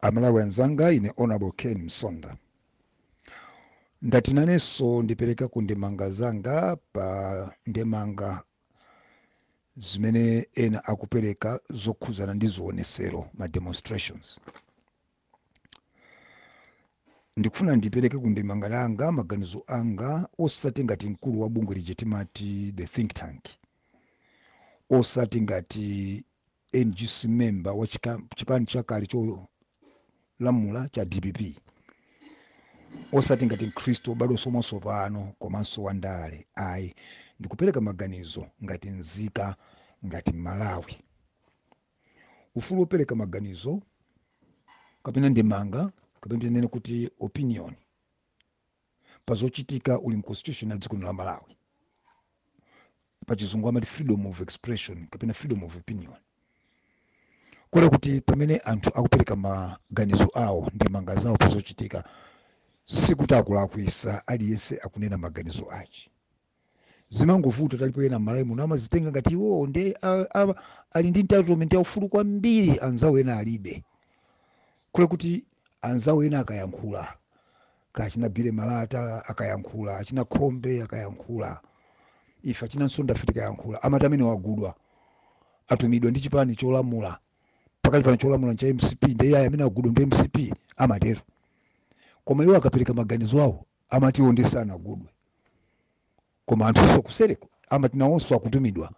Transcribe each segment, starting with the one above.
Malawi anzanga ine Honorable Ken Msonda. Ndati nanenso ndipereka ku ndemanga zanga pa ndemanga zimene ena akupereka zokhuzana ndi ziwonetsero ma demonstrations. Ndikufuna ndipereke ku ndemanga langa maganizo anga osati ngati mkulu wa bungwe lije timati the think tank, osati ngati NGC member wa chipani chakale cholamula cha DPP, osati ngati mkristo bado somonso pano komanso wa Ndale. Ayi, ndikupereka maganizo ngati nzika, ngati Malawi. Ufulu upereka maganizo kapena ndemanga kapena tinene kuti opinion pazochitika uli mconstitution ya dziko la Malawi. Pachizungu amati freedom of expression kapena freedom of opinion. Kole kuti pamene anthu akupereka maganizo awo ndemanga zawo pazochitika sikuti akulakwisa aliyense akunena maganizo achi. Zimangovuta talipo ena Malawi muno amazitenga ngati iwo nde ali ndi entitlement ya ufulu kwambiri, anzawo ena alibe. Kole kuti anzawo ena akayankhula, kachina bile malata akayankhula, achina khombe akayankhula, ife achina Msonda akayankhula, amati amene wagudwa atumidwa ndi chipani cholamula, pakali pano cholamula cha MCP, ndiye ayi amene agudwa ndi MCP amatero. Koma iwo akapereka maganizo awo amati iwo ndesana agudwe. Koma anthu kusereko amati nawonso akutumidwa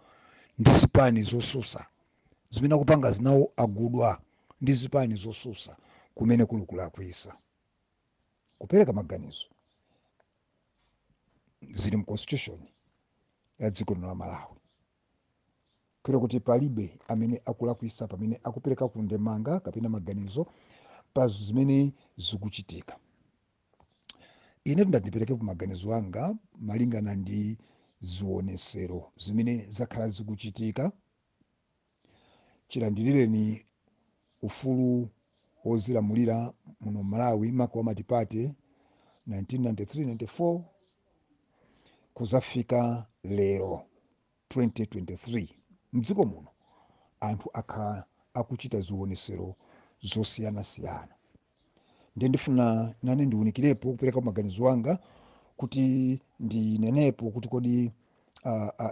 ndi zipani zosusa zimene akupanga zinawo agudwa ndi zipani zosusa kumene kuli kulakwisa. Kupereka maganizo zili mu constitution ya dziko la Malawi. Kero kuti palibe amene akulakwisa pamene akupereka ku ndemanga kapena maganizo pa zimene zikuchitika. Ine ndipereke ku maganizo anga malingana ndi ziwonetsero zimene zakhala zikuchitika. Chilandirireni ufulu wozilamulira muno Malawi maka wa matipate 1993-94 kuzafika lero 2023. Mdziko muno anthu akhala akuchita ziwonetsero zosiyana-siyana. Ndifuna nane ndiwunikirepo kupereka maganizo anga kuti ndinenepo kuti kodi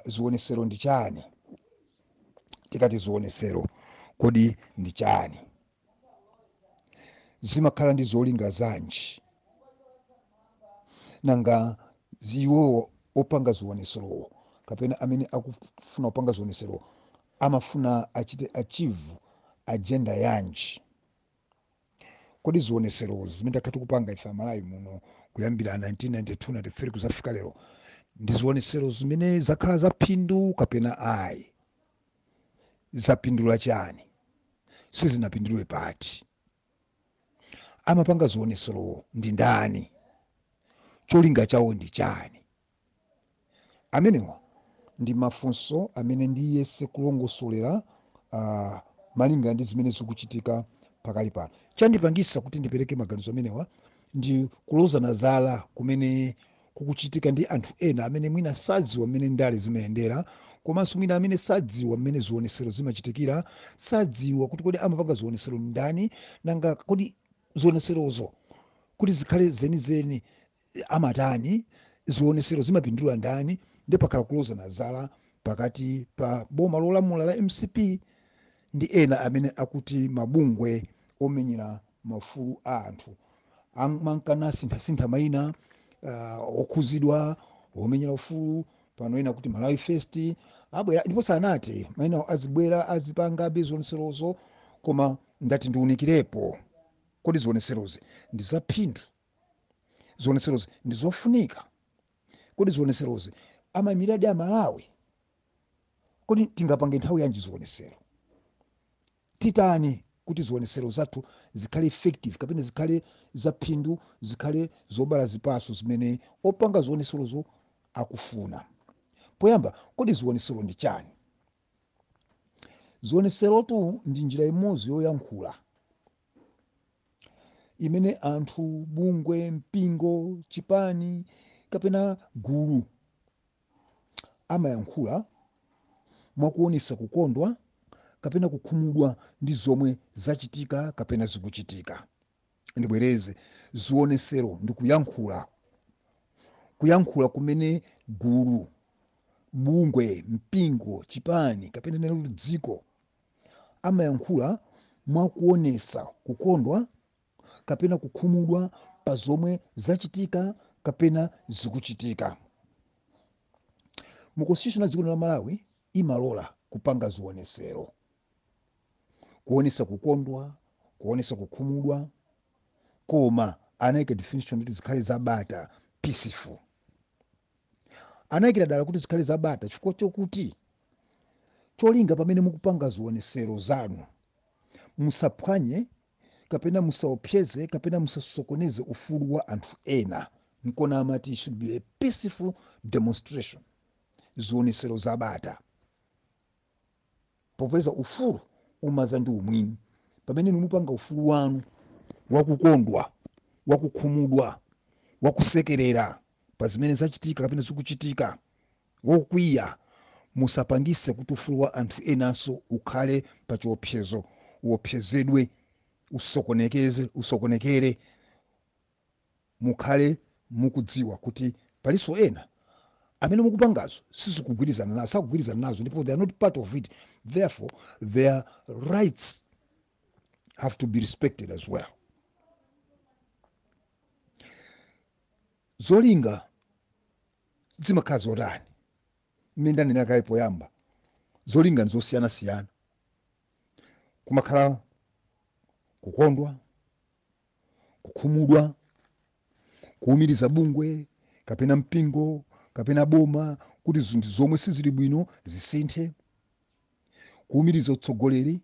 ziwonetsero ndi chani. Tikati ziwonetsero kodi ndi chani, zimakhala ndi zolinga zanji, nanga ziwo opanga ziwonetsero kapena amene akufuna opanga ziwonetsero amafuna achite achieve agenda yanji. Kodi ziwonetsero zimene takati kupanga ife Malawi muno kuyambira 1992-93 kuzafika lero ndi ziwonetsero zimene zakhala zaphindu kapena ayi? Zapindula chani? Sizinapindulwe pati? Amapanga ziwonetsero ndi ndani? Cholinga chawo ndi chani? Amenewa ndi mafunso amene ndiyese kulongosolera malinga ndi zimene zikuchitika pakali pano. Chandipangisa kuti ndipereke maganizo amenewa ndi kulozana zala kumene kukuchitika ndi anthu ena amene mwina sadziwa mmene Ndale zimayendera, komanso mwina amene sadziwa mmene ziwonetsero zimachitikira, sadziwa kuti kodi amapanga ziwonetsero ndani, nanga kodi ziwonetserozo kuti zikhale zenizeni amatani, ziwonetsero zimapindula ndani. Ndi pakhala kulozana zala pakati pa boma lolamula la MCP ndi ena amene akuti mabungwe omenyera maufulu a anthu amankana sintha mayina okhuzidwa omenyera ufulu pano ena kuti Malawi First abwera ndipo sanati mayina azibwera azipanga ziwonetserozo. Koma ndati ndiwunikirepo kodi ziwonetserozi ndi zaphindu, ziwonetserozi ndi zofunika, kodi ziwonetserozi amamiradi a Malawi, kodi tingapange nthawi yanji ziwonetsero? Titani kuti ziwonetsero zathu zikhale effective kapena zikhale zaphindu, zikhale zobala zipaso zimene opanga ziwonetserozo akufuna. Poyamba, kodi ziwonetsero ndi chani? Ziwonetserotu ndi njira imodzi yoyankhula imene anthu, bungwe, mpingo, chipani kapena gulu amayankhula mwakuonesa kukondwa kapena kukhumudwa ndi zomwe zachitika kapena zikuchitika. Ndibwereze, ziwonetsero ndi kuyankhula kumene gulu, bungwe, mpingo, chipani kapena neno dziko amayankhula mwakuonesa kukondwa kapena kukhumudwa pa zomwe zachitika kapena zikuchitika. Mu constitution ya dziko la Malawi imalola kupanga ziwonetsero, kuonesa kukondwa, kuonesa kukhumudwa, koma anayika definition kuti zikhale zabata, peaceful. Anayikira dala kuti zikhale zabata chifukwa chokuti cholinga pamene mukupanga ziwonetsero zanu musaphwanye kapena musaopseze kapena musasokoneze ufulu wa anthu ena. Nkona amati should be a peaceful demonstration. Ziwonetsero zabata popeza ufulu umaza ndi umwini. Pamene mupanga ufulu wanu wakukondwa, wakukhumudwa, wakusekerera pa zimene zachitika kapena zikuchitika, wokwiya, musapangise kuti ufulu wa anthu enanso ukhale pa chiopsezo, uopsezedwe, usokonekere, mukhale mukudziwa kuti paliso ena amene mukupangazo sizikugwirizana nazo, sakugwirizana nazo, ndipo they are not part of it. Therefore their rights have to be respected as well. Zolinga zimakhala zotani? Mmene ndanena kale poyamba, zolinga nzosiyana-siyana. Kumakhala kukondwa, kukhumudwa, kuwumiriza bungwe kapena mpingo kapena boma kuti zinthu zomwe sizili bwino zisinthe, kuwumiriza utsogoleri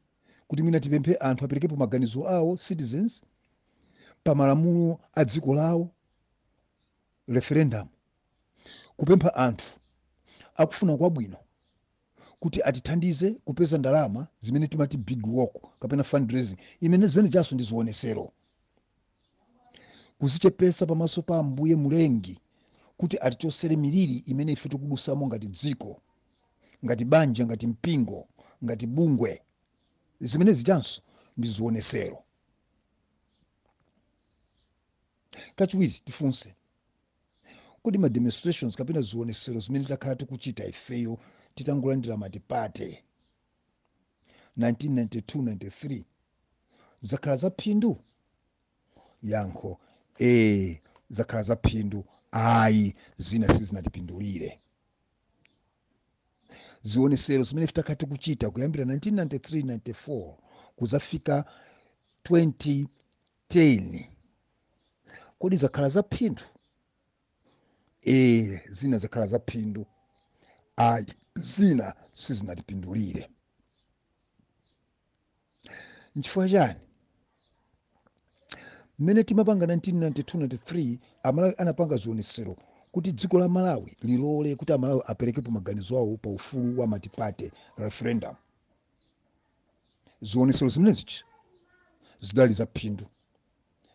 kuti mwina tipemphe anthu aperekepo maganizo awo, citizens, pa malamulo a dziko lawo, referendum, kupempha anthu akufuna kwabwino kuti atithandize kupeza ndalama zimene timati big work kapena fundraising, imene zimene zaso ndi ziwonetsero. Kuzichepesa pamaso pa Ambuye Mulengi kuti atichosere miliri imene ife tikudusamo ngati dziko, ngati banja, ngati mpingo, ngati bungwe. Zimene zijanso ndi ziwonetsero. Kachiwiri tifunse, kodi ma demonstrations kapena ziwonetsero zimene takhala tikuchita ifeyo titangolandira matipate 1992-93 zakhala za phindu? Yankho, zakhala za phindu. Ayi, zina sizinatipindulire. Ziwonetsero zimene takhala tikuchita kuyambira 1993-94 kuzafika 2010, kodi zakhala za phindu? Zina zakhala za phindu. Ayi, zina sizinatipindulire. Nchifukwa chani? Mmene timapanga 1992-93 Amalawi anapanga ziwonetsero kuti dziko la Malawi lilole kuti Amalawi aperekepo maganizo awo pa ufulu wa matipate, referendum. Ziwonetsero zimenezichi zidali za phindu.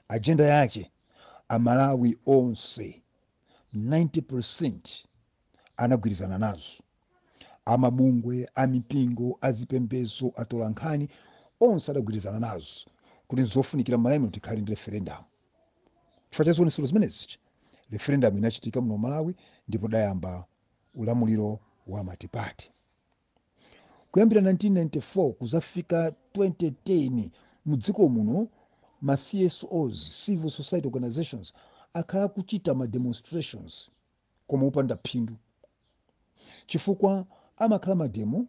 Agenda yake Amalawi onse 90% anagwirizana nazo. Amabungwe, amipingo, azipembedzo, atolankhani onse adagwirizana nazo kuti zofunikira Malawi tikhale ndi referendum. Chifukwa cha ziwonetsero zimenezichi, referendum inachitika muno Malawi ndipo dayamba ulamuliro wa matipate. Kuyambira 1994 kuzafika 2010 mu dziko muno ma CSOs, civil society organizations, akhala kuchita ma demonstrations koma upanda phindu. Chifukwa amakhala mademo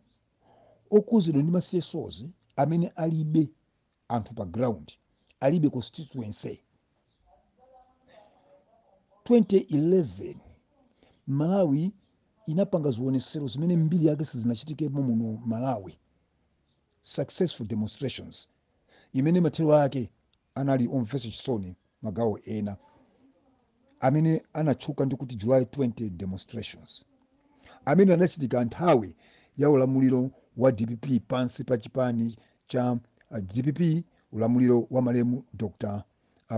okuzidwa ndi ma CSOs amene alibe anthu pa ground, alibe constituency. 2011 Malawi inapanga ziwonetsero zimene mbiri yake sizinachitikepo muno Malawi, successful demonstrations, imene mathero ake anali omvetsa chisoni magawo ena, amene anatchuka ndi kuti July 20 demonstrations, amene anachitika nthawi ya ulamuliro wa DPP pansi pa chipani cha DPP, ulamuliro wa malemu Dr.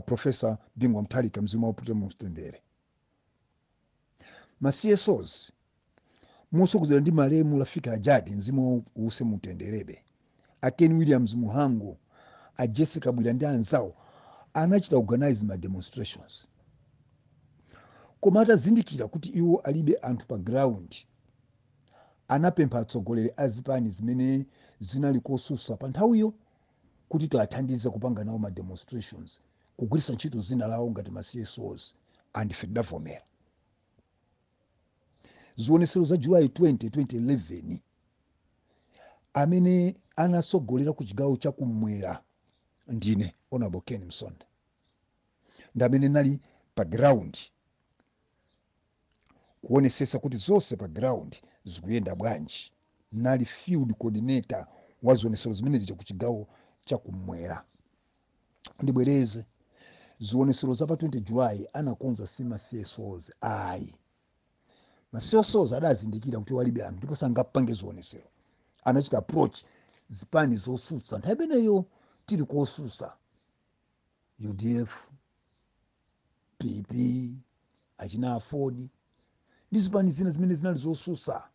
Professor Bingwa Mthalika, mzimu wa Ndale. Ma CSOs mosokuzira ndi malemu Rafika Ajadi, mzimu wa use mutenderebe, a Ken Williams Muhango, a Jessica Bwira ndi anzawo anachita organize ma demonstrations. Koma atazindikira kuti iwo alibe anthu pa ground, anapempha atsogoleri a zipani zimene zinali kosusa pa nthawiyo kuti tiwathandize kupanga nawo ma demonstrations, kugwiritsa ntchito zina lawo ngati ma CSOs, and ife tidavomera. Ziwonetsero za July 20, 2011 amene anatsogolera ku chigawo chakumwera ndine Honorable Ken Msonda, ndamene nali pa ground kuonesesa kuti zonse pa ground zikuyenda bwanji. Nali field coordinator wa ziwonetsero zimene zija ku chigawo chakumwera. Ndibwereze ziwonetsero za pa 20 July anakonza sima CSOs ayi. Ma CSOs adazindikira kuti walibe anthu ndipo sangapange ziwonetsero. Anachita approach zipani zosusa nthawi imeneyo tili kosusa UDF, PP, achina Ford ndi zipani zina zimene zinali zosusa.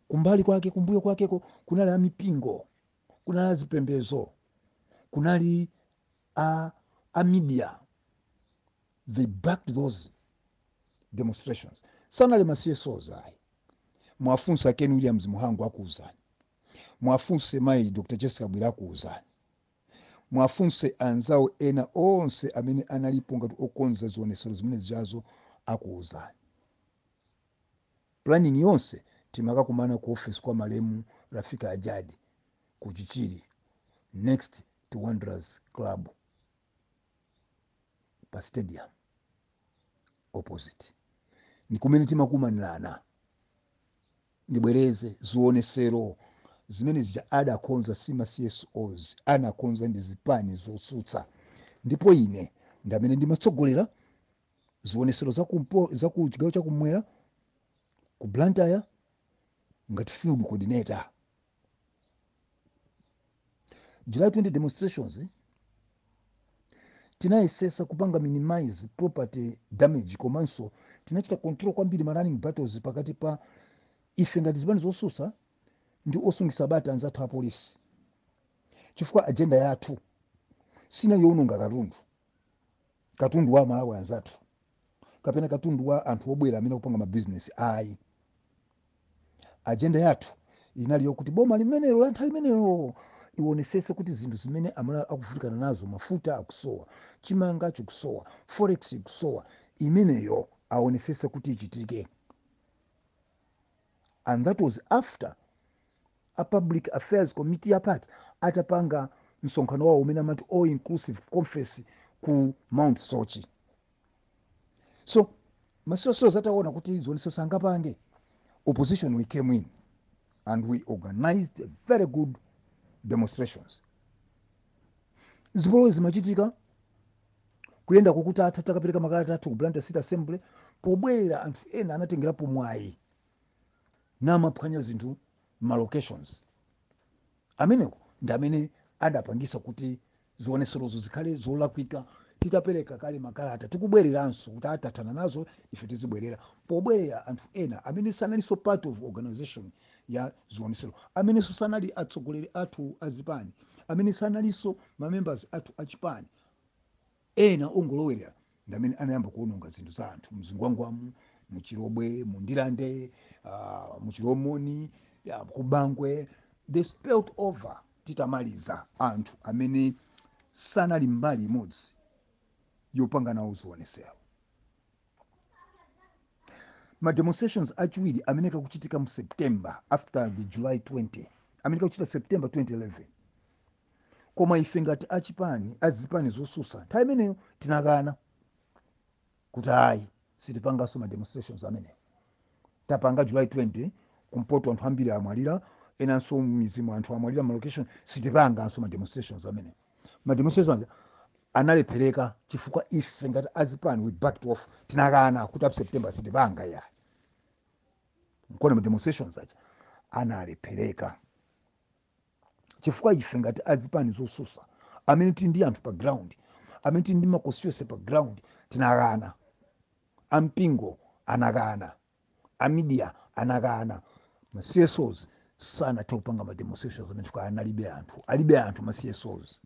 Kumbali kwake kumbuyo kwakeko kunali amipingo, kunali zipembezo, kunali a media. They backed those demonstrations. Sanali ma CSOs ayi. Mwafunsa Ken Williams Muhango akuuzani, mwafunse mai Dr. Jessica Bwira akuuzani, mwafunse anzawo ena onse amene analipo ngati okonza ziwonetsero zimene zijazo akuuzani. Planning yonse timakakumana ku office kwa malemu Rafika Ajadi ku Chichiri next to Wanderers Club pa stadium opposite. Ni kumene timakumanirana. Ndibwereze ziwonetsero zimene zija adakonza sima CSOs, anakonza ndi zipani zosutsa. Ndipo ine ndamene ndimatsogolera ziwonetsero za ku chigawo chakumwera ku Blantyre ngati field coordinator. July 20 demonstrations tinayesesa kupanga minimize property damage, komanso tinachita control kwambiri ma running battles pakati pa ife ngati zipani zosusa ndi osungisa bata anzathu a polisi. Chifukwa agenda yathu sinali yowononga katundu wa Malawi anzathu, kapena katundu wa anthu obwera amene kupanga ma business ayi. Agenda yathu inali yokuti boma limenelo la nthawi imenelo iwonesese kuti zinthu zimene Amalawi akuvutikana nazo, mafuta akusowa, chimanga chikusowa, forex ikusowa, imeneyo awonesese kuti ichitike. And that was after a public affairs committee apart atapanga msonkhano wao umene amati all inclusive conference ku Mount Sochi. So masoso zataona kuti ziwonetsero sangapange, opposition we came in and we organized very good demonstrations. Zipolo zimachitika kuyenda kokuti atakapereka makalata athu ku Blantyre City Assembly, pobwera anthu ena anatengerapo mwayi namaphwanya zinthu ma locations. Ameneko ndi amene adapangisa kuti ziwonetserozo zikhale zolakwika. Titapereka kale makalata tikubwereranso kuti atathana nazo ife tizibwerera. Pobwera anthu ena amene sanaliso part of organization ya ziwonetsero, amene sanali atsogoleri athu azipani, amene sanaliso ma members athu achipani, ena ongolowera ndi amene anayamba kuononga zinthu za anthu mzingwangwamu, muchirobwe, mundilande, muchiromoni, kubangwe. They spilled over titamaliza anthu amene sanali mbali imodzi yopanga nawo ziwonetsero. Ma demonstrations achiwiri amene kakuchitika mu September after the July 20, amene kakuchitika September 2011. Koma ife ngati achipani azipani zosusa nthawi imeneyo tinakana kuti ayi sitipanganso ma demonstrations amene. Tapanga July 20 kumpoto anthu ambiri amwalira, enanso mizimu anthu amwalira ma location, sitipanganso ma demonstrations amene. Ma demonstrations analephereka chifukwa ife ngati azipani we backed off, tinakana kuti September sitipanga ya. Nkona ma demonstrations acha analephereka chifukwa ife ngati azipani zosusa amene tili ndi anthu pa ground, amene tili ndi ma constituency pa ground, tinakana. Ampingo anakana, a media anakana, ma CSOs sana topanga ma demonstrations amene chifukwa alibe anthu ma CSOs.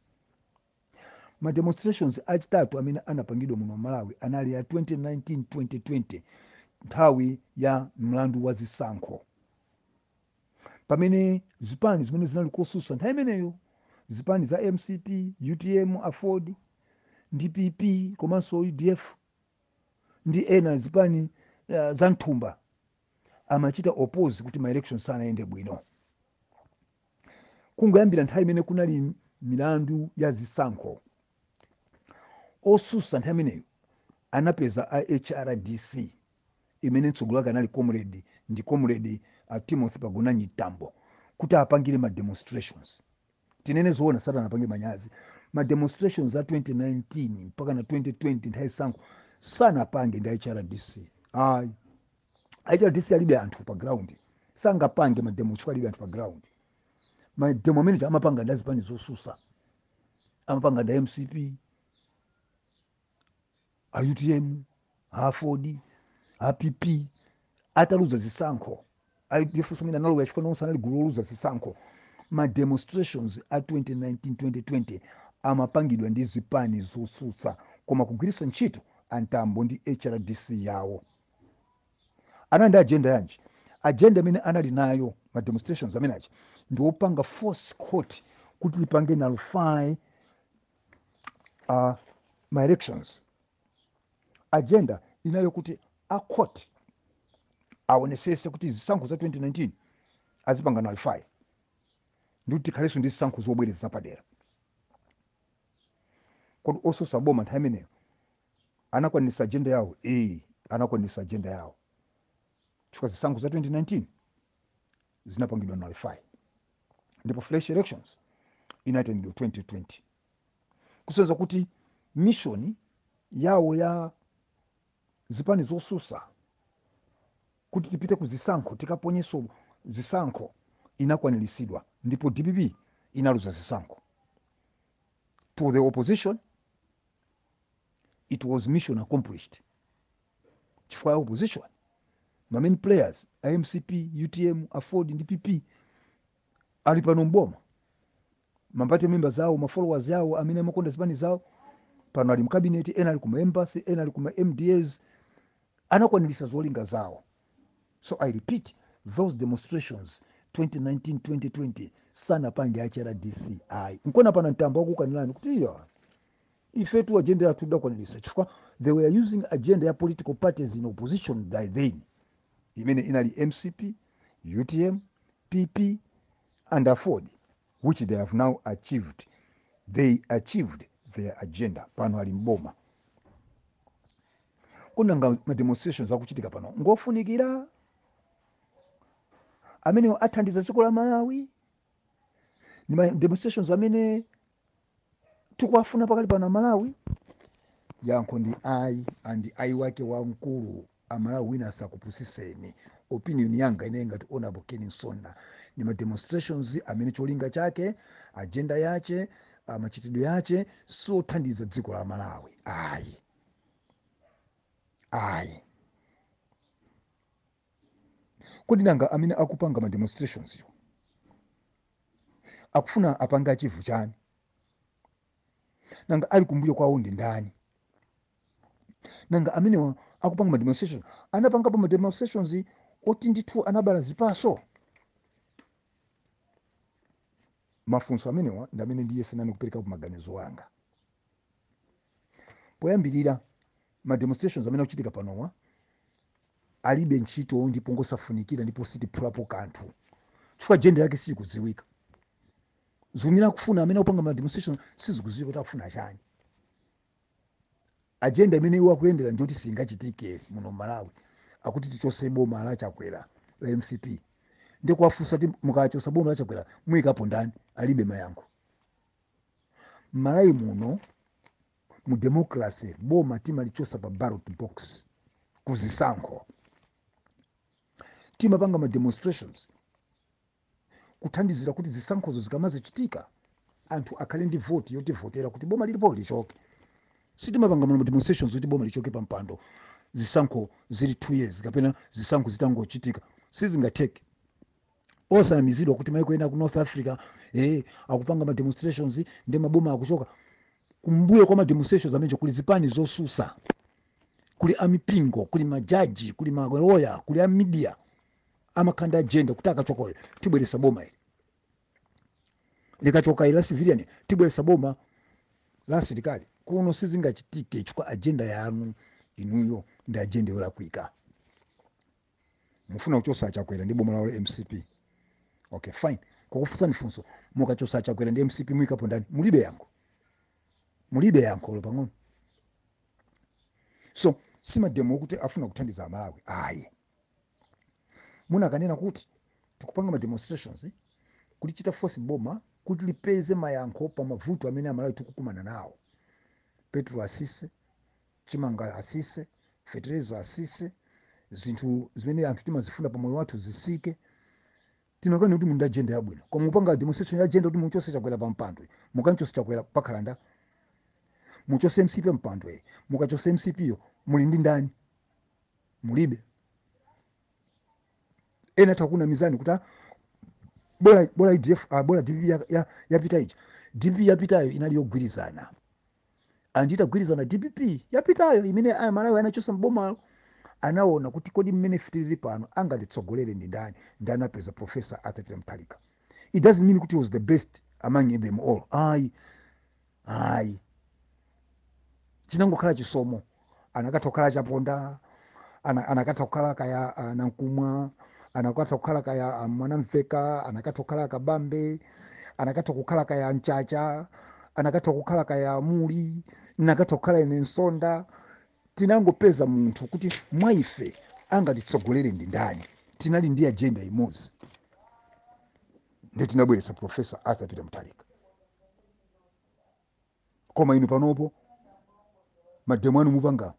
Ma demonstrations achitatu amene anapangidwa muno Malawi anali ya 2019-2020 nthawi ya mlandu wa zisankho, pamene zipani zimene zinali kosusa nthawi imeneyo, zipani za MCP, UTM, Afford ndi PP komanso UDF ndi ena zipani za Nthumba amachita oppose kuti ma elections sanayende bwino. Kungoyambira nthawi imene kunali milandu ya zisankho, osusa nthawi imeneyo anapeza HRDC imene mtsogoleri wake anali comrade Timothy Pagunanyi Tambo kuti apangire ma demonstrations. Tinene zoona satanapange manyazi. Ma demonstrations za 2019 mpaka na 2020 nthawi sankho sanapange ndi HRDC. HRDC alibe anthu pa ground, sangapange ma demo chifukwa alibe anthu pa ground. Ma demo manager amapanga ndi zipani zosusa, amapanga ndi MCP, UTM, Afford, PP, ataluza zisankho. Ndifunso mina nalo yachifukwa nonse anali gulu loluza zisankho. Ma demonstrations a 2019-2020 amapangidwa ndi zipani zosusa koma kugwiritsa ntchito Antambo ndi HRDC yawo. Anandi agenda yanji? Agenda imene anali nayo ma demonstrations amenachi ndi opanga force court kuti lipange nullify ma elections. Agenda inayo kuti a court aonesese kuti zisankho za 2019 azipanga nullify ndi tikhaleso ndi zisankho zobwereza padera. Kodi ososa boma nthawi imeneyo anakwanisa agenda yawo? Anakwanisa agenda yawo chifukwa zisankho za 2019 zinapangidwa nullify, ndipo fresh elections inatendedwa 2020. Kusenzera kuti mission yawo ya zipani zosusa kuti tipite ku zisankho tikaponyeso zisankho inakwaniritsidwa, ndipo DPP inaluza zisankho. To the opposition, it was mission accomplished. Chifukwa opposition, ma main players, MCP, UTM, Afford ndi PP ali pano mboma. Mambati members zawo, ma followers yawo amene amakonda zipani zawo pano ali mkabinet, ena ali kuma embassy, ena ali kuma MDAs, anakwanirisa zolinga zawo. So I repeat, those demonstrations 2019-2020 sanapange HRDC. Nkona pana Ntambo wakukanilani kuti ife tu agenda ya tuda kwanilisa chifukwa they were using agenda ya political parties in opposition by then, imene inali MCP, UTM, PP and Afford, which they have now achieved. They achieved their agenda pano ali mboma. Kunanga ma demonstrations akuchitika pano ngofunikira amene athandiza dziko la Malawi, ni ma demonstrations amene tikuwafuna pakali pano Malawi. Yankho ndi ayi wake wa mkulu Malawi wina sakupusiseni. Opinion yanga inenga ti honorable Ken Msonda, ni ma demonstrations amene cholinga chake, agenda yache, machitidwe yache so thandiza dziko la Malawi. Kodi nanga amene akupanga ma demonstrations yo akufuna apanga chivu chani? Nanga ali kumbuyo kwawo ndi ndani? Nanga amene akupanga ma demonstrations anapanga pa ma demonstrations oti ndithu anabala zipaso? Mafunso amenewa ndi amene ndiye senani kupereka maganizo anga. Poyambirira ma demonstrations amene akuchitika panowa alibe ntchito ndipo ngosafunikira ndipo sitiphulapo kanthu chifukwa agenda yake sikudziwika. Zumira kufuna amene akupanga ma demonstration sizikudziwika kuti akufuna chani. Agenda imene iwo akuyendera ndiyoti singachitike muno Malawi akuti tichose boma la Chakwera la MCP. Ndi kuwafunsa kuti mukachosa boma la Chakwera muyikapo ndani? Alibe mayankho. Malawi muno mu demokalase boma timalichosa pa ballot box kuzisankho. Timapanga ma demonstrations kuthandizira kuti zisankhozo zikamazichitika anthu akhale ndi vote yoti votera kuti boma lilipo lichoke. Sitimapanga ma demonstrations kuti boma lichoke pa mpando zisankho zili 2 years kapena zisankho zitangochitika. Sizingatheke. osanamizidwa kuti maiko ena ku North Africa akupanga ma demonstrations ndi maboma akuchoka kumbuyo kwa ma demonstrations amenje kuli zipani zosusa, kuli amipingo, kuli majaji, kuli maloya, kuli media amakanda agenda kutaka chokoyo tibweresa boma ili likachoka ila civilian tibweresa boma la serikali kuno sizingachitike chukwa agenda yanu inuyo ndi agenda yola kuika mufuna kuchosa chakwera ndi boma la MCP. Okay, fine. Kukufusa nifunso mukachosa chakwera ndi MCP mwikapo ndani mulibe yankho lo pang'ono. So sima demo kuti afuna kuthandiza Malawi ayi muna kanena kuti tikupanga ma demonstrations kulichita force boma kuti lipeze mayankho pa mavuto amene Amalawi tikukumana nawo. Petro asise, chimanga asise, fertilizer asise, zinthu zimene anthu timazifuna pa moyo wathu zisike. Tinakana kuti munda agenda yabwino koma mupanga demonstration ya agenda kuti muchose chakwera pa mpando mukanchose chakwera pakhalanda muchose MCP mpando mukachose MCP yo muli ndi ndani mulibe ena takuna mizani kuti bola IDF bola DP yapita ija DP yapitayo inali yogwirizana andita gwirizana DPP yapitayo imene Malawi anachosa mboma anaona kuti kodi mmene fitiriri pano angatitsogolere ndi ndani apeza Professor Arthur Mtalika. It doesn't mean kuti he was the best among them all. Ayi chinangokhala chisomo anakatokhala chaponda anakatokhala kaya nankumwa anakatokhala kaya mwanamveka anakatokhala kabambe anakatokhala kaya mchacha anakatokhala kaya muli nakatokhala ine Msonda. Tinangopeza munthu kuti mwaife angatitsogolere ndi ndani tinali ndi agenda imodzi ndi tinabweresa Professor Arthur Mtalika. Koma inu panopo mademo anu mupanga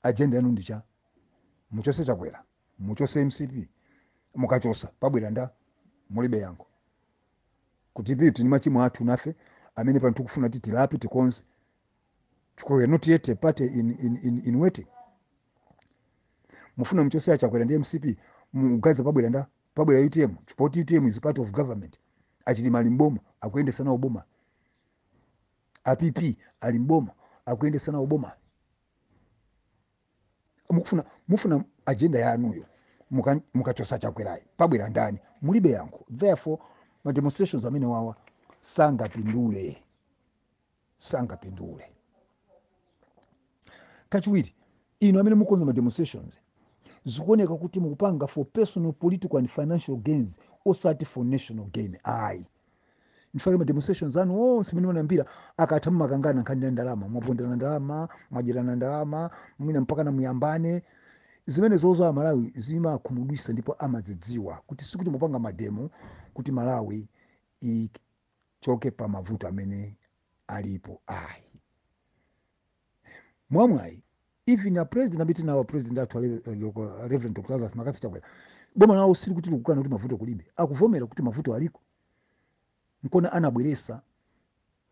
agenda yanu ndicha muchose chakwera muchose MCP mukachosa pabwera nda mulibe yankho kuti pitu ni machimo athu nafe amene pano tikufuna titilapi tikonze we are not yet a party in waiting. Mufuna mchose chakwera ndi MCP mugaza pabwera UTM chipoti UTM is part of government achili malimboma akuende sana oboma APP alimboma akuende sana oboma mufuna agenda yanuyo mukachosa chakwerayi pabwera ndani mulibe yankho. Therefore ma demonstrations amene wawa sangapindule kachiwiri ino amene mukonza ma demonstrations zikuoneka kuti mukupanga for personal political and financial gains osati for national gain. Nifake ma demonstrations anu onse mene wanambira akatha mmakangana nkhani ya ndalama mwapondera ndalama mwajirana ndalama mwina mpaka na muyambane zimene zozo Malawi zimakhumudwisa ndipo amazidziwa kuti sikuti mupanga mademo kuti Malawi ichoke pa mavuto amene alipo. Mwamwayi even a president abiti na president athu Reverend Dr. Lazarus Makasi chakwera boma nawo sili kuti likukana kuti mavuto kulibe akuvomera kuti mavuto aliko nkona anabweresa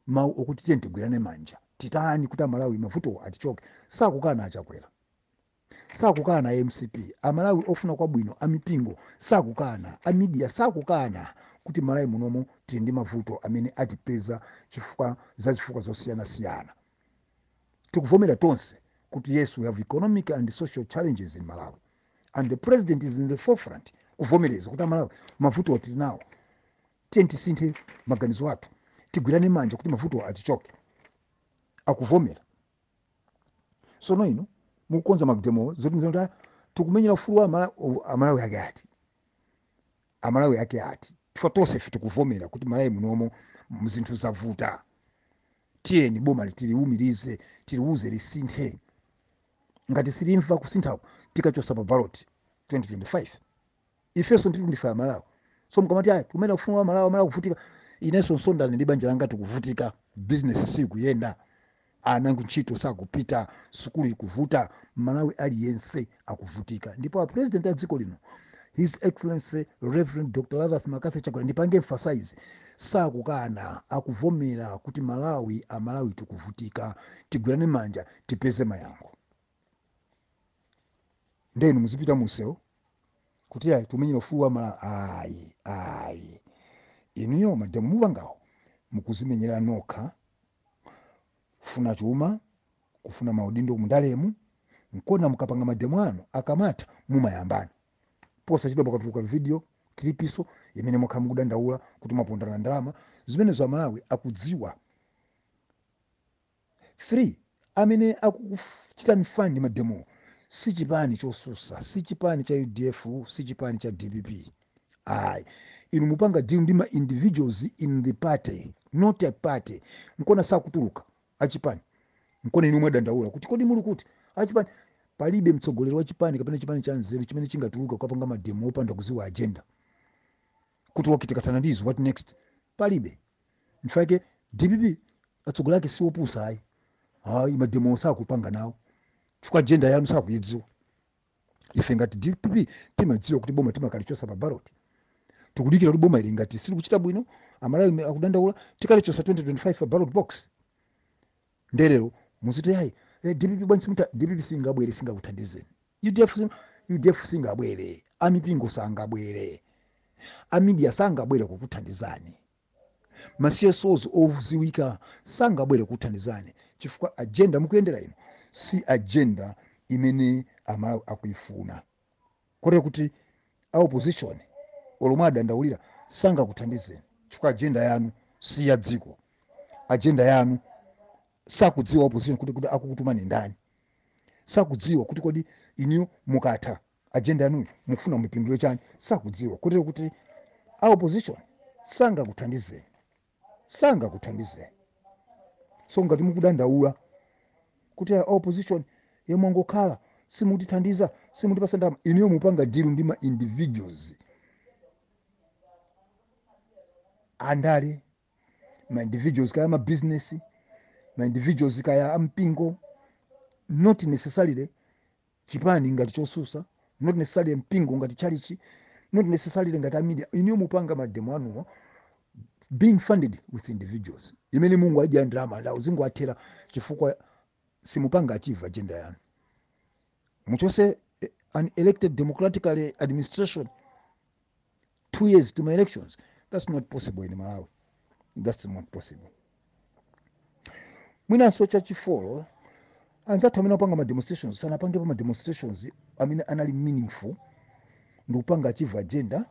mau okuti tentegwirane manja titani kuti Malawi mavuto atichoke sakukana achakwera sakukana MCP Malawi ofuna kwabwino amipingo sakukana media sakukana kuti Malawi munomo tili ndi mavuto amene atipeza chifukwa zosiyana tikuvomera tonse kuti yes we have economic and social challenges in Malawi and the president is in the forefront kuvomereza kuti Malawi mavuto tinawo tisinthe maganizo athu tigwirane manja kuti mavuto atichoke akuvomera. So no ino mukonza magdemo zoti nzonda tikumenyera ufulu wa Malawi yake ati tonse tikuvomera kuti Malawi munomo mzinthu zavuta tiyeni boma litiliumirize tiliuze lisinthe ngati silimva kusintha tikachosa pa ballot 2025 ifeso nditundifaya Malawi. So mkamati tumene ufuna Malawi kuvutika ineso Msonda ndi banja langa tikuvutika business sikuyenda anangu ntchito sakupita sukulu ikuvuta Malawi aliyense akuvutika ndipo president a dziko lino His Excellency Reverend Dr. Lazarus Makasi chakwera ndipange emphasize sakukana akuvomera kuti Malawi tikuvutika tigwirane manja tipeze mayankho ndenu muzipita museo kuti ayi tumenyera ufulu wa Malawi. Ayi inuyo mademo mupangawo mukuzimenyera nokha, kufuna chuma, kufuna maudindo mundalemu, nkona mukapanga mademo anu akamata mumayambana posachedwa pakatuluka video kilipiso imene mukhala mukudandaula kuti mwapondana ndalama zimene za Malawi akudziwa. 3 amene akuchita mifandi mademo si chipani chosusa, si chipani cha UDF, si chipani cha DPP. Ayi inu mupanga deal ndi ma individuals in the party, not a party. Nkona sakutuluka achipani, nkona inu mwadandaula kuti kodi muli kuti achipani palibe mtsogoleri wa chipani kapena chipani cha nzeru chimene chingatuluka kupanga mademo opanda kuziwa agenda kuti wakitikatana ndizo what next, palibe. Mfake DPP atsogoleri ake si opusa ayi mademo sakupanga nawo chifukwa agenda yanu sakuyidziwa. Ife ngati DPP timadziwa kuti boma timakalichosa pa ballot, tikudikira kuti boma ili ngati sili kuchita bwino Amalawi akudandaula tikalichosa 2025 pa ballot box. Ndelero muzito yayi DPP bwansi muta DPP singabwere singakuthandizeni, UDF singabwere, amipingo sangabwere, amidia sangabwere kukuthandizani, CSOs ovuziwika sangabwere kukuthandizani chifukwa agenda mukuyendera ino si agenda imene Amalawi akuifuna. Kotero kuti opposition olomwe adandaulira sangakuthandizeni chifukwa agenda yanu si ya dziko, agenda yanu sakudziwa opposition kuti akukutumani ndani, sakudziwa kuti kodi iniyo mukatha agenda yanu mufuna mupindule chani, sakudziwa. Kotero kuti opposition sangakuthandizeni. So ngati mukudandaula kuti opposition yemwangokhala simutithandiza simutipasa ndalama, iniyo mupanga deal ndi ma individuals andale, ma individuals kaya ma business, ma individuals kaya ampingo, not necessarily chipani ngati chosusa, not necessarily mpingo ngati chalichi, not necessarily ngati media. Iniyo mupanga mademo anuwa being funded with individuals imene Mungu aja ndalama ndawo zingwathera chifukwa simupanga achieve agenda yanu. Muchose an elected democratically administration 2 years to my elections, that's not possible in Malawi. That's not possible. Mwina socha chifolo anzathu amene apanga ma demonstrations sanapange pa ma demonstrations amene anali meaningful ndi kupanga achieve agenda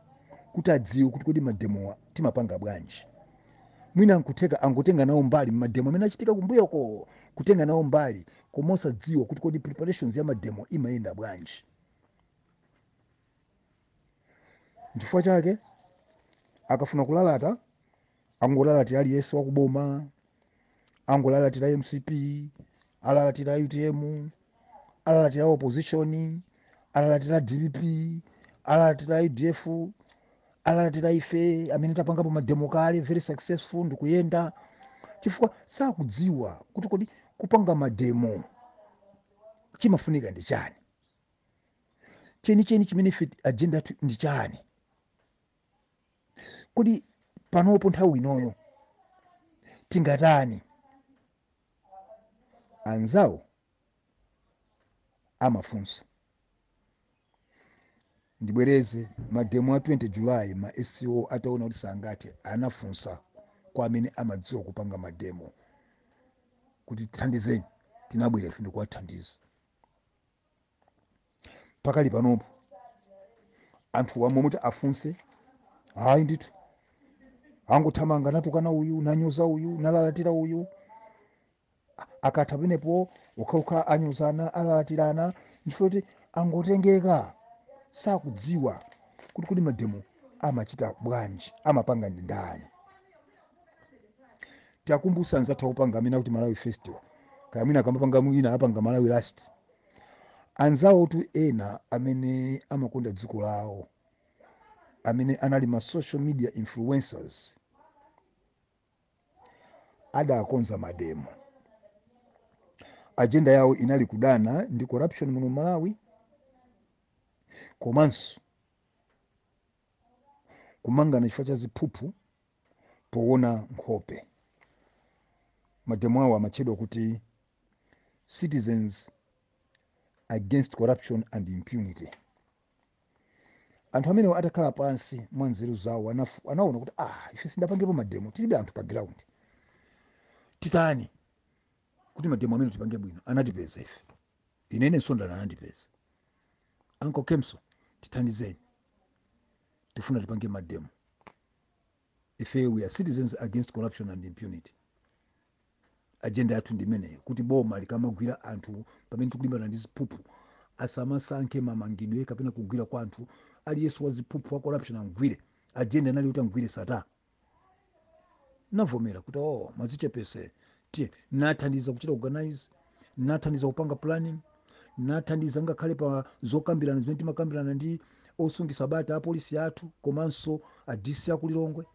kuti adziwe kuti kodi mademo timapanga bwanji. Mwina angotenga nawo mbali mademo amene achitika kumbuyoko, kutenga nawo mbali komosa dziwa kuti kodi preparations ya mademo imayenda bwanji. Chifukwa chake akafuna kulalata angolalatira aliyense wakuboma, angolalatira MCP, alalatira UTM, alalatira opposition, alalatira DPP, alalatira UDF, alalatira ife amene tapangapo mademokali very successful ndikuyenda chifukwa sakudziwa kuti kodi kupanga mademo chimafunika ndi chani, cheni chimene fit agenda ndi chani, kodi panopo nthawi inoyo tingatani. Anzawo amafunsa ndibwereze mademo a 20 July ma SCO ataona kuti sangati anafunsa kwa amene amadziwa kupanga mademo kuti thandizeni, tinabwera ife ndikuwathandiza. Pakali panopo anthu wamwe muti afunse hayi ndithu angothamanga natukana uyu nanyoza uyu nalalatira uyu akatha penepo ukhauka anyozana alalatirana ndifuna kuti angotengeka sakudziwa kuti kodi mademo amachita bwanji amapanga ndi ndani. Tiakumbusa anzathu akupanga amene kuti Malawi Festival kaya mwina akamapanga mwina apanga Malawi Last, anzawo tu ena amene amakonda dziko lawo amene anali ma social media influencers adakonza mademo. Agenda yawo inali kudana ndi corruption muno Malawi komanso kumangana chifukwa cha ziphuphu poona nkhope. Mademo awo amachedwa kuti Citizens Against Corruption and Impunity. anthu amene atakhala pansi mwa nzeru zawo anaona kuti ife sindapangepo mademo, tilibe anthu pa ground, titani kuti mademo amene tipange bwino. Anatipeza ife, ine Msonda anandipeza, Uncle Kemso, tithandizeni, tifuna tipange mademo. Ife we are citizens against corruption and impunity. Agenda yathu ndi imeneyo, kuti boma likamagwira anthu pamene tikulimbana ndi ziphuphu asamasankhe mamangidwe kapena kugwira kwa anthu aliyense wa ziphuphu wa corruption amgwire. Agenda inali kuti amgwire sata. Navomera kuti mazichepese tiye, nathandiza kuchita organize, nathandiza kupanga planning, nathandiza ngakhale pa zokambirana zimene timakambirana ndi osungisa bata apolisi athu komanso adisi akulilongwe.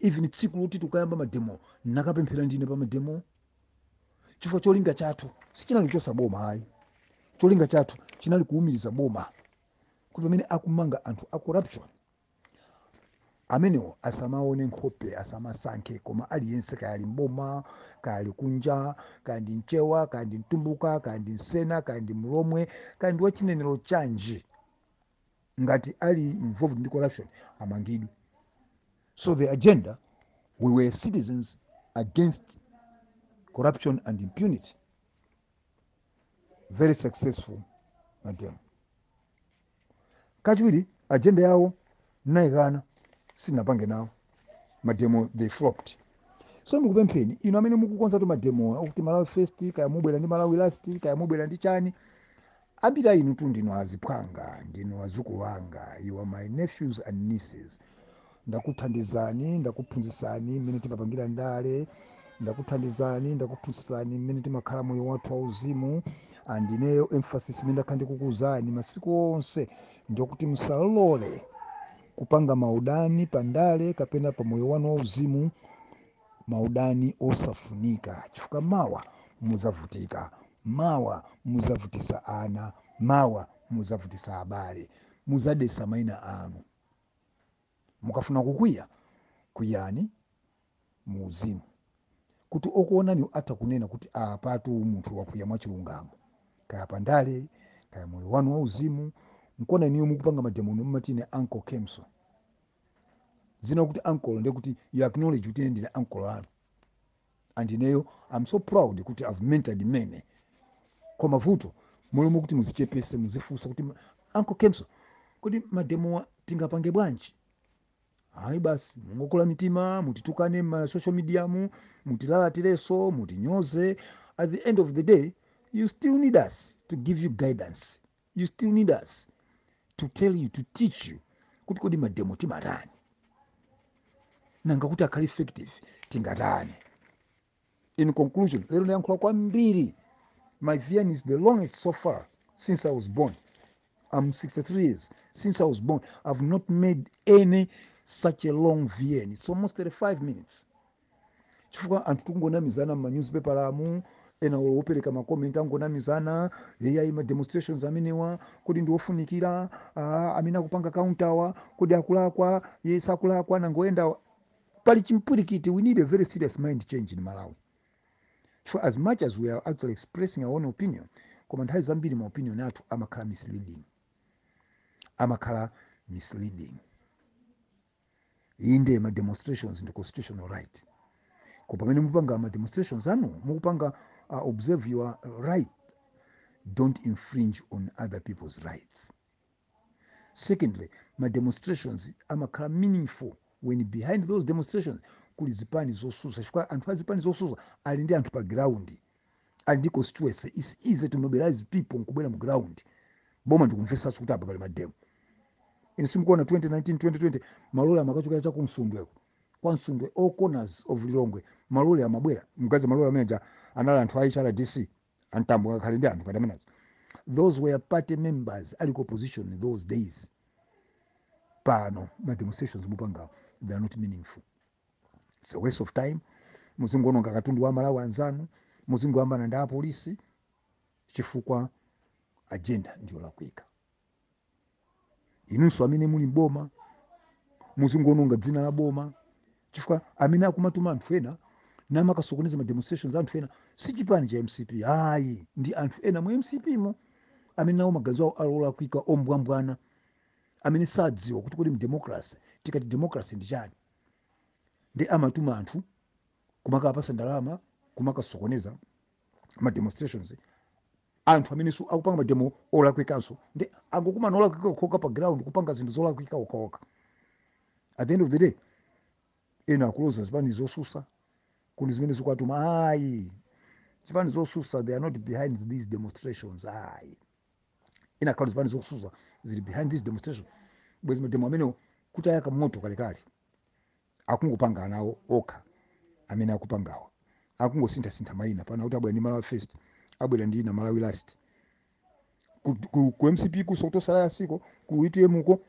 Even tsiku loti tukayamba mademo nakapemphera ndine pa mademo, chifukwa cholinga chathu sichinali kuchosa boma ayi. Cholinga chathu chinali kuumiriza boma kuti pamene akumanga anthu a corruption amenewo asamaone nkhope, asamasankhe, koma aliyense kaya mboma, kaya kunja, kaya ndi mchewa, kaya ndi mtumbuka, kaya ndi msena, kaya ndi mlomwe, kaya ndi wachinenero chanji, ngati ali involved in corruption amangidwe. So the agenda, we were citizens against corruption and impunity. Very successful mademo. Kachiwiri agenda yawo naikana, sinapange nawo mademo, they flopped. So ndikupempheni ino amene mukukonza to mademo okuti Malawi first, kaya mubwera ndi Malawi last, kaya mubwera ndi chani, ambira inu tu ndinu aziphwanga, ndinu azukulu anga, you are my nephews and nieces. Ndakuthandizani, ndakuphunzitsani mmene timapangira Ndale, ndakuthandizani, ndakuphunzitsani mmene timakhala moyo wathu wauzimu, andineyo emphasis imene ndakhala ndikukuwuzani masiku onse ndikuti musalole kupanga maudani pa Ndale kapena pa moyo wanu wauzimu, maudani osafunika, chifukwa mawa muzavutika, mawa muzavutisa ana, mawa muzavutisa abale, muzadesa maina anu. Mukafuna kukwiya, kwiyani muuzimu, kuti okuonani atakunena kuti apatu munthu wakwiya mwachilungamo, kaya pa Ndale, kaya moyo wanu wauzimu, nkona iniyo mukupanga mademo mumatine Uncle Kemso. Zina kuti uncle ndiye kuti you acknowledge kuti ndine uncle anu. And ineyo I'm so proud kuti I've mentored many. Kwa mavuto mulimo kuti muzichepese, muzifusa kuti Uncle Kemso kuti mademo tingapange bwanji. Hayi basi mungokola mitima, mutitukane ma social media mu, mutilatireso, mutinyoze. At the end of the day, you still need us to give you guidance. You still need us to tell you, to teach you kuti kodi mademo timatani, nanga kuti akali effective tingatani. In conclusion, lero ndayankhula kwambiri. My VN is the longest so far since I was born. I'm 63 years. Since I was born, I've not made any such a long VN. It's almost 35 minutes. Chifukwa anthu tikungonamizana ma newspaper amu, ena wopereka ma comment angonamizana, yeyayi ma demonstrations amenewa, kodi ndi ofunikira, amene akupanga counter, kodi akulakwa, yes akulakwa nangoenda. Pali chimpwirikiti, we need a very serious mind change in Malawi. So as much as we are actually expressing our own opinion, koma nthawi zambiri ma opinion athu amakhala misleading. Amakhala misleading. Inde ma demonstrations in the constitutional right. Kwa pamene mupanga ma demonstrations anu, mupanga observe your right. Don't infringe on other people's rights. Secondly, my demonstrations amakhala meaningful when behind those demonstrations kuli zipani zosusa. Chifukwa anthu azipani zosusa ali ndi anthu pa ground, ali ndi constituency. It's easy to mobilize people nkubwera mu ground. Boma ndikumvesa kuti apa pali mademo. Ine simukuona 2019 2020 malole amakachoka cha kumsundweko. Kwa Msundwe all corners of Lilongwe malole amabwera. Mkazi malole amenja anala anthu aishala DC antambo ngakhale ndi anthu kadamena. Those were party members aliko opposition in those days. Pano ma demonstrations mupanga, they are not meaningful. It's a waste of time. Muzingono ngakatundu wa Malawi anzanu, muzingo amba nda polisi, chifukwa agenda ndio la kuika. Inunso amene muli boma, muzingono ngadzina la boma, chifukwa amene akumatuma anthu ena namakasokoneza ma demonstrations anthu ena si chipani cha MCP. Hayi, ndi anthu ena mu MCP mo amene nawo magazi awo alola kuika ombwambwana. amene sadziwa kuti kodi mdemocracy tikati democracy ndi chani, ndi amatuma anthu kumakapasa ndalama kumakasokoneza ma demonstrations. Anthu amene akupanga mademo olakwikanso ndi angokumana olakwika okhaokha pa ground kupanga zinthu zolakwika okhaokha. At the end of the day ena akuloza zipani zosusa kuti zimene zikuatuma ayi zipani zosusa, they are not behind these demonstrations. Ayi ina akhala zipani zosusa zili behind this demonstration. Bwezi mademo amene kutayaka moto kalekale akungopanga nawo okha amene akupangawa akungosintha mayina pana kuti abwera ndi Malawi first, abwera ndi ina Malawi last, ku MCP kusokotosala yasiko ku ATM ko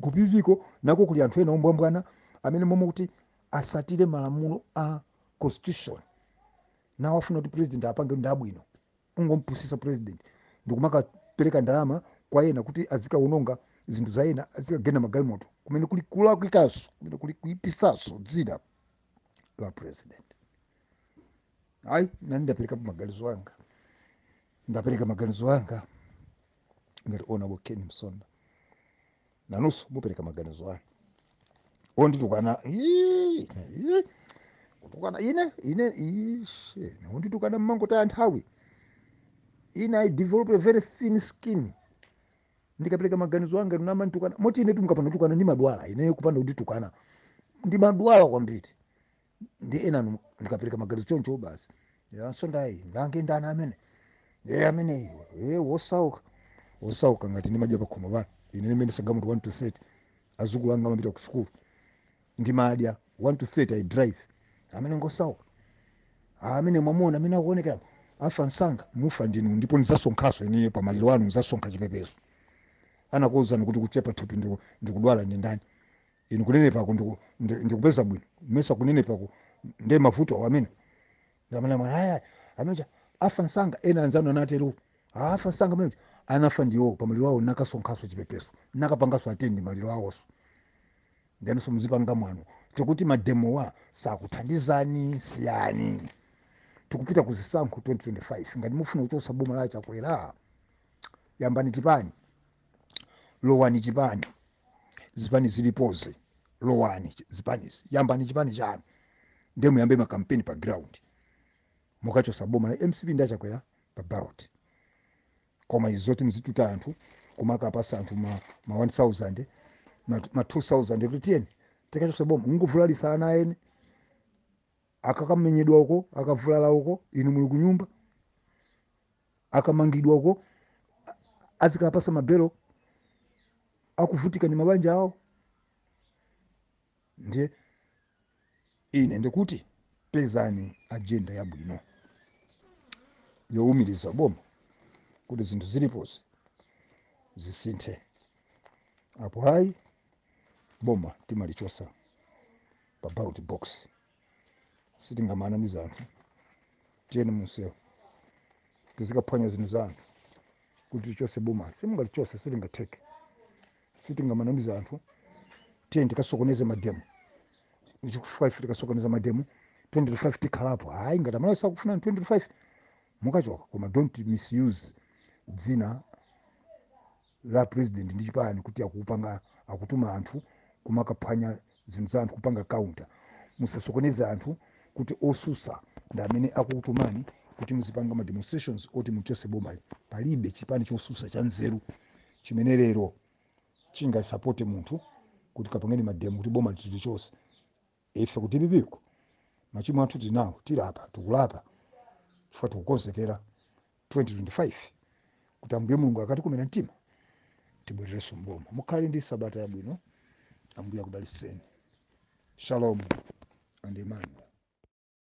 ku PPK nako kuli anthu ena ombwambwana amene momwe kuti asatire malamulo a constitution nawo afuna kuti president apange ndabwino kungompusisa president ndikumakapereka ndalama kwa ena kuti azikaononga zinthu za ena azikagenda magalimoto kumene kuli kulakwikaso kumene kuli kuipisaso dzina la president. Ayi nani ndapereka maganizo anga, ndapereka maganizo anga ngati honorable Ken Msonda nanunso mupereka maganizo anga onditukana kutukana ine onditukana mmangotaya nthawi ine I develop a very thin skin ndikapereka maganizo anga namanditukana moti ine tumukapanda kutukana ndi madwala ine kupanda kunditukana ndi madwala kwambiri ndi ena ndikapereka maganizo choncho basi ya Msondayi ndange ndana amene amene wosauka ngati ndimadya pakhomo bana ine nimene sagamuti 1 to 30 azukulu anga amapita ku school ndi madya 1 to 30 I drive amene ngosauka amene mwamona amene akuonekera afa nsanga mufa ndinu ndipo ndizasonkhaso ine pa maliro anu ndizasonkha chipepeso anakuwuzani kuti kuchepa thupi ndikudwala ndi ndani inu kunene pako ndikupeza bwino mesa kunene pako ndi mavuto amene ndamana mwana amene afa nsanga ena anzanu anatero afa nsanga amene anafa ndiwo pa maliro awo nakasonkhaso chipepeso nakapangaso atendi maliro awonso ndianso muzipanga mwano chokuti mademowa sakuthandizani siyani tikupita kuzisankho 2025 ngati mufuna kuchosa boma la chakwera yambani chipani lowani chipani zipani zilipoze lowani zipani yambani chipani chanu ndiye muyambe makampeni pa ground mukachosa boma la MCP ndachakwera pa ballot koma izoti mzituta anthu kumakapasa anthu ma 1000 ma 2000 kuti tikachosa boma nguvulalitsa ana ene akakamenyedwa uko akavulala uko inu muli kunyumba akamangidwa uko azikapasa mabelo akuvutika ni mabanja awo. Ndiye ine ndikuti pezani agenda yabwino yowumiriza boma kuti zinthu zilipozi zisinthe apo hayi boma timalichosa pa ballot box sitingamanamiza anthu tiyeni munsewu tizikaphwanya zinthu za anthu kuti tichose boma simungalichose sitingatheke sitingamanamiza anthu tiyeni tikasokoneze mademo ichikufa ife tikasokoneza mademo 25 tikhalapo hayi ngati Malawi sakufuna 25 mukachoka koma don't misuse dzina la president ndi chipani kuti akutuma anthu kumakaphwanya zinthu za anthu kupanga counter. Musasokoneze anthu kuti osusa ndi amene akukutumani kuti muzipanga ma demonstrations oti muchose boma. Palibe chipani chosusa cha nzeru chimene lero chingasapote munthu kuti kapangeni mademo kuti boma lichose. Ife kuti bibiko machimo athu tinawo tilapa tukulapa chifukwa tikukonzekera 2025 kuti Ambuye Mulungu akatikomera mtima tibwererenso mboma. Mukhale ndi sabata yabwino. Ambuye akudalitseni. Shalom and amen.